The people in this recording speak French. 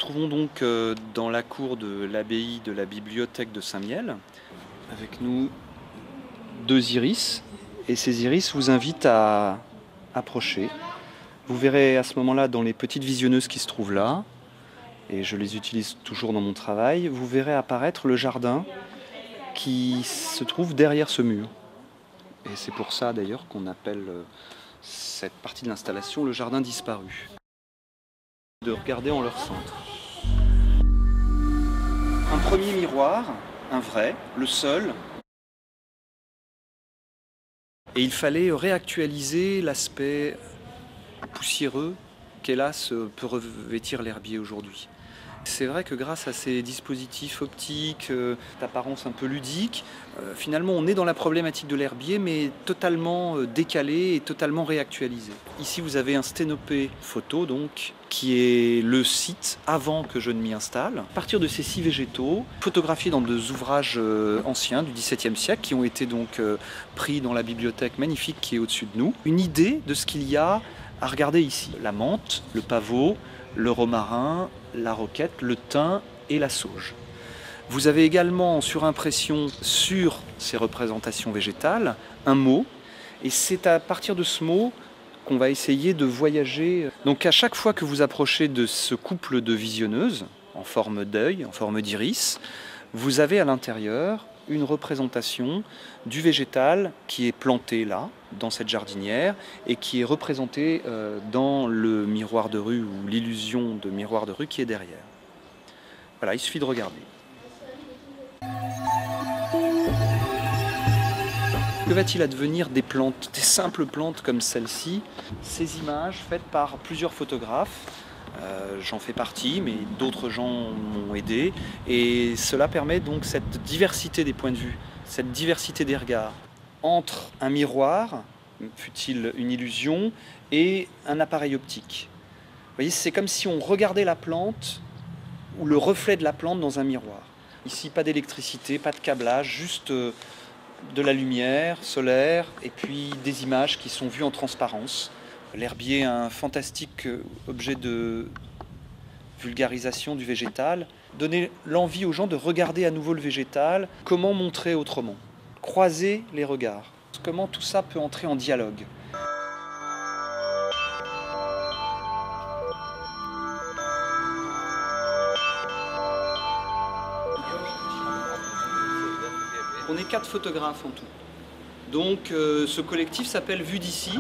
trouvons donc dans la cour de l'abbaye de la bibliothèque de Saint-Mihiel. Avec nous 2 iris, et ces iris vous invitent à approcher. Vous verrez à ce moment-là dans les petites visionneuses qui se trouvent là, et je les utilise toujours dans mon travail, vous verrez apparaître le jardin qui se trouve derrière ce mur. Et c'est pour ça d'ailleurs qu'on appelle cette partie de l'installation le jardin disparu. De regarder en leur centre. Un premier miroir, un vrai, le seul. Et il fallait réactualiser l'aspect poussiéreux qu'hélas peut revêtir l'herbier aujourd'hui. C'est vrai que grâce à ces dispositifs optiques d'apparence un peu ludique, finalement on est dans la problématique de l'herbier mais totalement décalé et totalement réactualisé. Ici vous avez un sténopé photo donc qui est le site avant que je ne m'y installe. À partir de ces 6 végétaux, photographiés dans 2 ouvrages anciens du XVIIe siècle qui ont été donc pris dans la bibliothèque magnifique qui est au-dessus de nous, une idée de ce qu'il y a à regarder ici. La menthe, le pavot, le romarin, la roquette, le thym et la sauge. Vous avez également surimpression sur ces représentations végétales un mot, et c'est à partir de ce mot qu'on va essayer de voyager. Donc à chaque fois que vous approchez de ce couple de visionneuses, en forme d'œil, en forme d'iris, vous avez à l'intérieur une représentation du végétal qui est planté là, dans cette jardinière, et qui est représenté dans le miroir de rue ou l'illusion de miroir de rue qui est derrière. Voilà, il suffit de regarder. Que va-t-il advenir des plantes, des simples plantes comme celle-ci? Ces images faites par plusieurs photographes, j'en fais partie, mais d'autres gens m'ont aidé, et cela permet donc cette diversité des points de vue, cette diversité des regards, entre un miroir, fût-il une illusion, et un appareil optique. Vous voyez, c'est comme si on regardait la plante, ou le reflet de la plante dans un miroir. Ici, pas d'électricité, pas de câblage, juste de la lumière solaire, et puis des images qui sont vues en transparence. L'herbier est un fantastique objet de vulgarisation du végétal. Donner l'envie aux gens de regarder à nouveau le végétal, comment montrer autrement, croiser les regards, comment tout ça peut entrer en dialogue. On est 4 photographes en tout. Donc ce collectif s'appelle Vue d'ici.